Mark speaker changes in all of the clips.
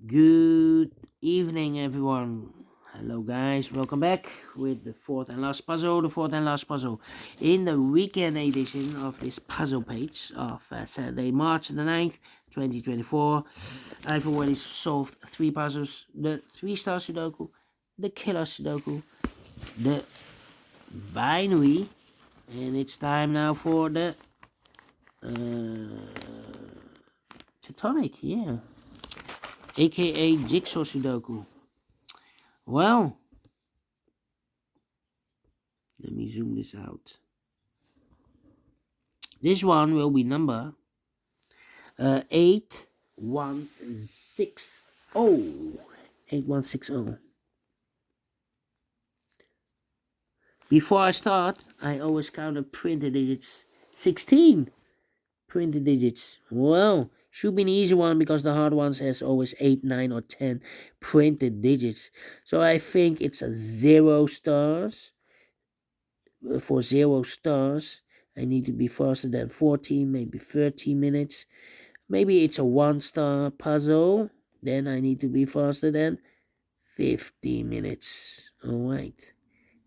Speaker 1: Good evening, everyone. Hello, guys. Welcome back with the fourth and last puzzle. In the weekend edition of this puzzle page of Saturday, March the 9th, 2024, I've already solved three puzzles: the 3-star Sudoku, the killer Sudoku, the binary, and it's time now for the Tectonic, aka JigsawSudoku. Well, let me zoom this out. This one will be number 8160. 8160. Before I start, I always count the printed digits. 16 printed digits. Well, should be an easy one because the hard ones has always 8, 9, or 10 printed digits. So I think it's a 0 stars. For 0 stars, I need to be faster than 14, maybe 30 minutes. Maybe it's a 1-star puzzle. Then I need to be faster than 50 minutes. Alright.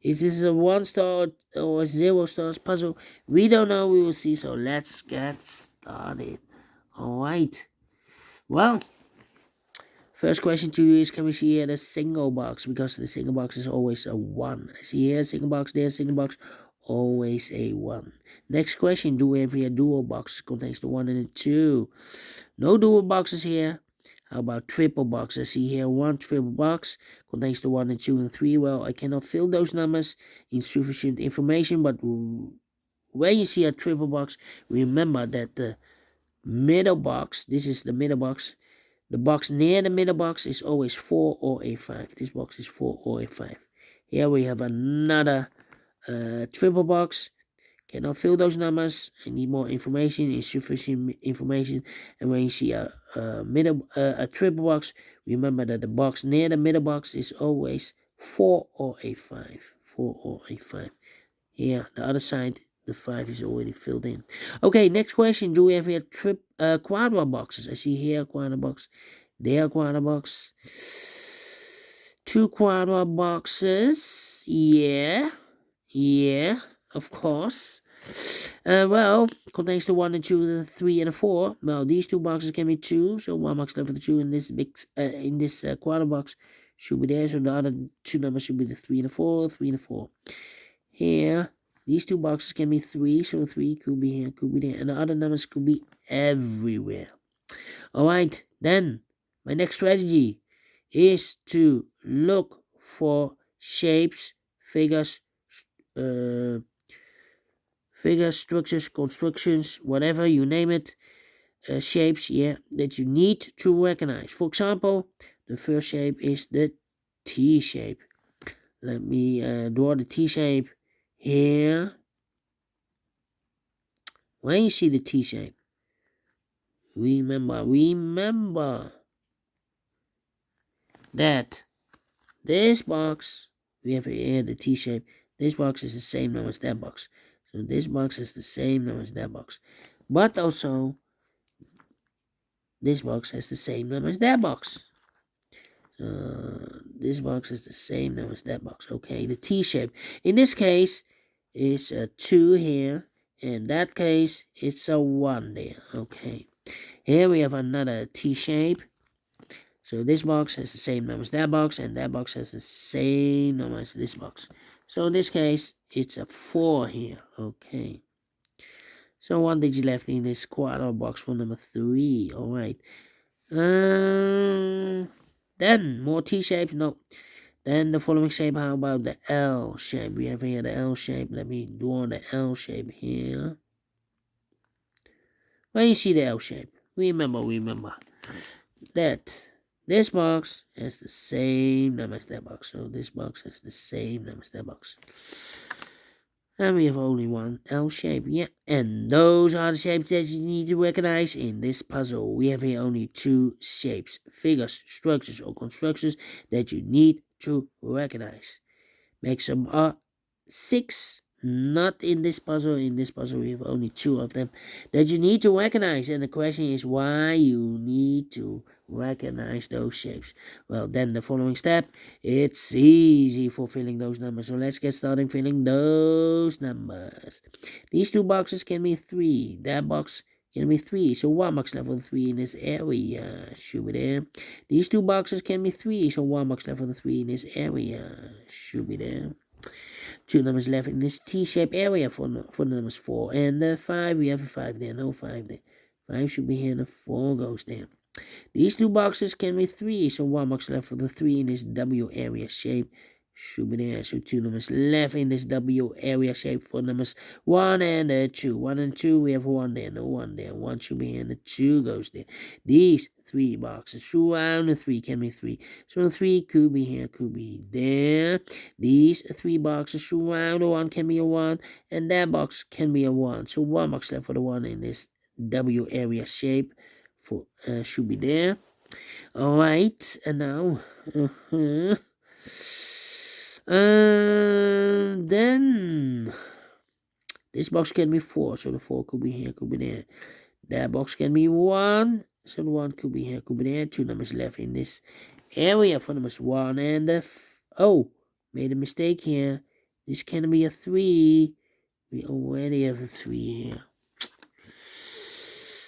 Speaker 1: Is this a 1-star or a 0 stars puzzle? We don't know. We will see. So let's get started. Alright. Well, first question to you is, can we see here the single box? Because the single box is always a 1. I see here single box, there single box, always a 1. Next question, do we have here dual box? Contains the 1 and the 2. No dual boxes here. How about triple box? I see here 1 triple box. Contains the 1 and 2 and 3. Well, I cannot fill those numbers. Insufficient information. But when you see a triple box, remember that the middle box, this is the middle box. The box near the middle box is always 4 or a 5. This box is 4 or a 5. Here we have another triple box. Cannot fill those numbers. I need more information. Insufficient information. And when you see a triple box, remember that the box near the middle box is always 4 or a 5. 4 or a 5. Here, the other side, the 5 is already filled in. Okay, next question. Do we have here quadra boxes? I see here quadra box. There quadra box. 2 quadra boxes. Yeah, of course. Well, contains the 1 and 2, the 3 and the 4. Well, these 2 boxes can be 2, so 1 box left for the 2 in this big quadra box should be there. So the other 2 numbers should be the 3 and the 4, 3 and the 4. Here, these 2 boxes can be 3, so 3 could be here, could be there, and the other numbers could be everywhere. Alright, then my next strategy is to look for shapes, figures, structures, constructions, whatever you name it, shapes, that you need to recognize. For example, the first shape is the T shape. Let me draw the T shape here. When you see the T shape, remember that this box, we have here the T shape, this box is the same number as that box. So this box is the same number as that box. But also, this box has the same number as that box. So this box is the same number as that box. Okay, the T shape. In this case, it's a 2 here. In that case, it's a 1 there. Okay. Here we have another T shape. So this box has the same number as that box, and that box has the same number as this box. So in this case, it's a 4 here. Okay. So 1 digit left in this quadra box for number 3. Alright. Then more T shapes. No. Then the following shape. How about the L shape? We have here the L shape. Let me draw the L shape here. When you see the L shape, remember that this box has the same number as that box. So this box has the same number as that box. And we have only one L shape. Yeah, and those are the shapes that you need to recognize in this puzzle. We have here only 2 shapes, figures, structures, or constructions that you need to recognize. Maximum are 6. Not in this puzzle. In this puzzle, we have only 2 of them that you need to recognize. And the question is why you need to recognize those shapes. Well, then the following step, it's easy for filling those numbers. So let's get started filling those numbers. These two boxes can be 3. That box can be 3. So 1 box left for the 3 in this area. Should be there. These two boxes can be 3. So 1 box left for the 3 in this area. Should be there. 2 numbers left in this T-shaped area for the numbers 4 and 5. We have a 5 there, no 5 there. 5 should be here and the 4 goes there. These two boxes can be 3, so 1 box left for the 3 in this W area shape. Should be there, so 2 numbers left in this W area shape for numbers 1 and 2. 1 and 2, we have 1 there, no 1 there. 1 should be here and the 2 goes there. These 3 boxes surround the 3 can be 3. So the 3 could be here, could be there. These 3 boxes surround the 1 can be a 1, and that box can be a 1. So 1 box left for the 1 in this W area shape for should be there. All right, and now then this box can be 4, so the 4 could be here, could be there. That box can be 1, so the 1 could be here, could be there. 2 numbers left in this area for numbers 1 and oh, made a mistake here. This can be a 3. We already have a 3 here.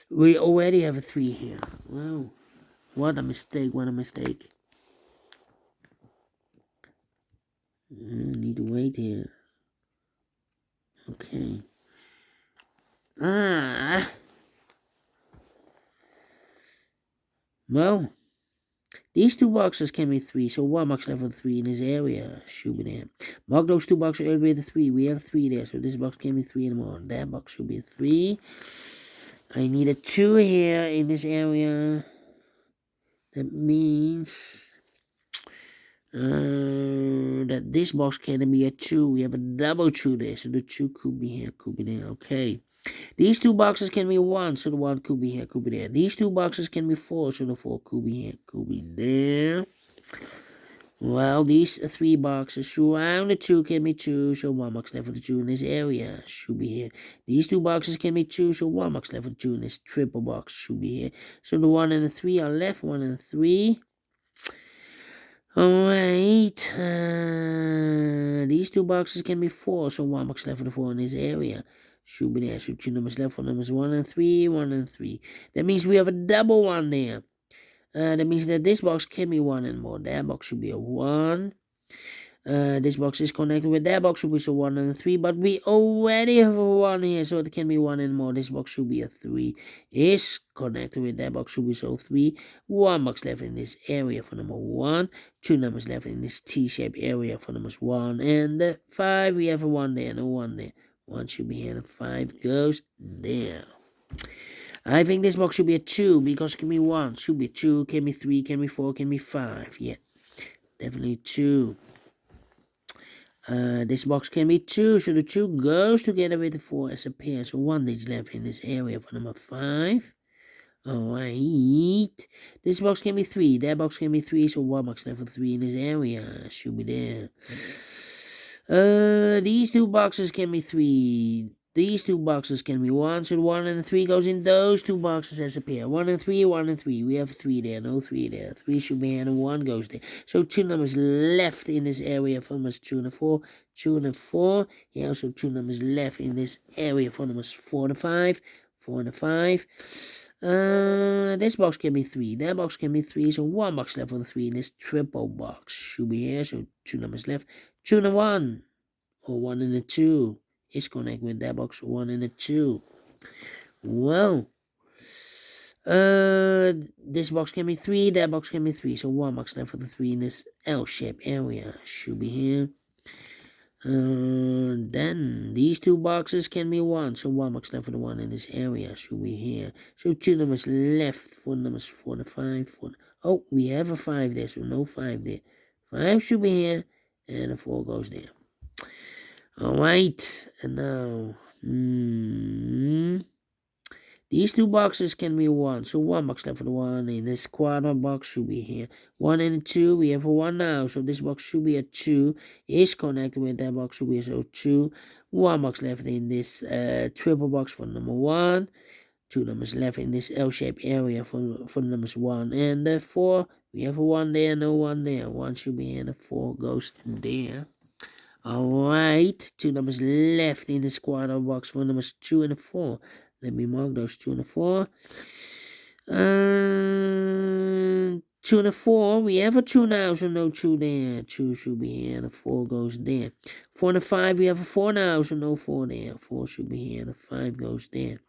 Speaker 1: We already have a 3 here. Wow. What a mistake, what a mistake. Need to wait here. Okay. Well, these two boxes can be 3, so 1 box left for 3 in this area. Should be there. Mark those 2 boxes earlier with a 3. We have 3 there, so this box can be 3 anymore. That box should be a 3. I need a 2 here in this area. That means that this box can be a 2. We have a double 2 there, so the 2 could be here, could be there. Okay. These 2 boxes can be 1, so the 1 could be here, could be there. These 2 boxes can be 4, so the 4 could be here, could be there. Well, these 3 boxes surround the 2 can be 2, so 1 box left for the 2 in this area should be here. These 2 boxes can be 2, so 1 box left for the 2 in this triple box should be here. So the 1 and the 3 are left, 1 and 3. Alright, these 2 boxes can be 4, so 1 box left for the 4 in this area. Should be there, so 2 numbers left for numbers 1 and 3, 1 and 3. That means we have a double 1 there. That means that this box can be 1 and more. That box should be a 1. This box is connected with that box, should be so 1 and a 3. But we already have a 1 here, so it can be 1 and more. This box should be a 3. Is connected with that box, should be so 3. 1 box left in this area for number 1. 2 numbers left in this T-shaped area for numbers 1 and 5. We have a 1 there and a 1 there. 1 should be here and 5 goes there. I think this box should be a 2 because it can be 1. Should be 2, can be 3, can be 4, can be 5. Yeah, definitely 2. This box can be 2, so the 2 goes together with the 4 as a pair. So 1 is left in this area for number 5. Alright. This box can be 3. That box can be 3, so 1 box left for 3 in this area. Should be there. These 2 boxes can be 3. These 2 boxes can be 1, so the 1 and the 3 goes in those 2 boxes as a pair. 1 and 3, 1 and 3. We have 3 there, no 3 there. 3 should be here and 1 goes there. So 2 numbers left in this area for numbers 2 and 4. 2 and 4. Here also 2 numbers left in this area for numbers 4 and 5. 4 and 5. This box can be 3. That box can be 3, so 1 box left for the 3 in this triple box. Should be here, so 2 numbers left. 2 and 1. Or 1 and a 2. Is connected with that box 1 and a 2. Well, this box can be 3, that box can be 3, so 1 box left for the 3 in this L-shaped area should be here. Then these 2 boxes can be 1, so 1 box left for the 1 in this area should be here. So 2 numbers left for numbers 4 and 5. 4. Oh, we have a 5 there, so no 5 there. 5 should be here, and a 4 goes there. Alright, and now, these 2 boxes can be 1, so 1 box left for the 1, and this quadrant box should be here. 1 and a 2, we have a 1 now, so this box should be a 2, is connected with that box, should be so 2. 1 box left in this triple box for number 1. 2 numbers left in this L-shaped area for numbers 1 and 4. We have a 1 there, no 1 there. 1 should be here, and a 4 goes there. Alright, 2 numbers left in this quarter box for numbers 2 and 4. Let me mark those 2 and 4. 2 and 4, we have a 2 now, so no 2 there. 2 should be here, and a 4 goes there. 4 and 5, we have a 4 now, so no 4 there. 4 should be here, and a 5 goes there.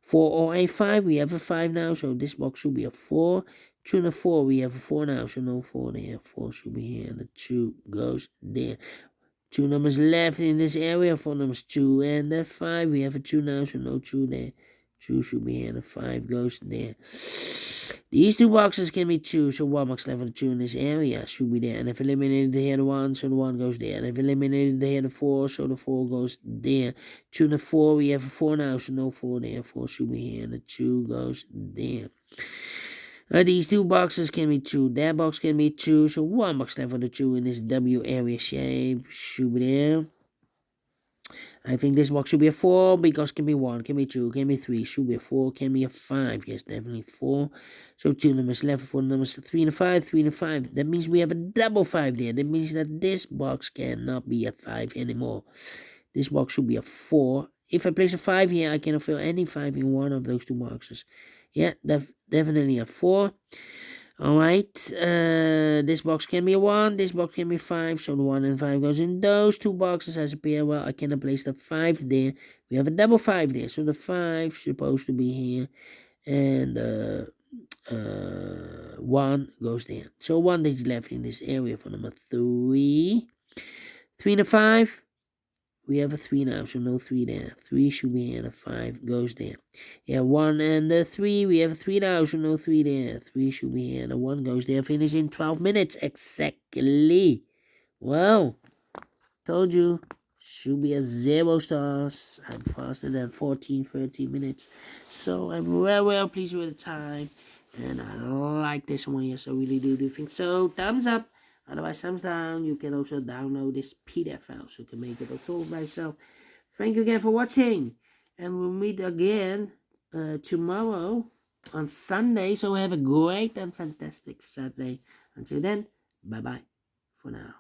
Speaker 1: 4 or a 5, we have a 5 now, so this box should be a 4. 2 and a 4, we have a 4 now, so no 4 there. 4 should be here, and the 2 goes there. 2 numbers left in this area for numbers 2 and 5. We have a 2 now, so no 2 there. 2 should be here, and a 5 goes there. These 2 boxes can be 2, so 1 box left for the 2 in this area should be there. And if eliminated here, the 1, so the 1 goes there. And if eliminated here, the 4, so the 4 goes there. 2 and a 4, we have a 4 now, so no 4 there. 4 should be here, and the 2 goes there. These 2 boxes can be 2. That box can be 2, so 1 box left for the 2 in this W area shape should be there. I think this box should be a 4 because can be 1, can be 2, can be 3, should be a 4, can be a 5. Yes, definitely 4. So 2 numbers left for numbers 3 and 5, 3 and 5. That means we have a double 5 there. That means that this box cannot be a 5 anymore. This box should be a 4. If I place a 5 here, I cannot fill any 5 in one of those 2 boxes. Yeah, definitely a 4. Alright, this box can be a 1, this box can be 5, so the 1 and 5 goes in those 2 boxes as a pair. Well, I cannot place the 5 there. We have a double 5 there, so the 5 is supposed to be here, and 1 goes there. So 1 is left in this area for number 3. 3 and a 5. We have a 3 now, so no 3 there. 3 should be here, and a 5 goes there. Yeah, 1 and 3. We have a 3 now, so no 3 there. 3 should be here, and a 1 goes there. Finish in 12 minutes, exactly. Well, told you. Should be a 0 stars. I'm faster than 14, 13 minutes. So I'm well pleased with the time. And I like this one, yes, I really do think so. Thumbs up. Otherwise, thumbs down. You can also download this PDF file so you can make it or solve by yourself. Thank you again for watching. And we'll meet again tomorrow on Sunday. So have a great and fantastic Saturday. Until then, bye-bye for now.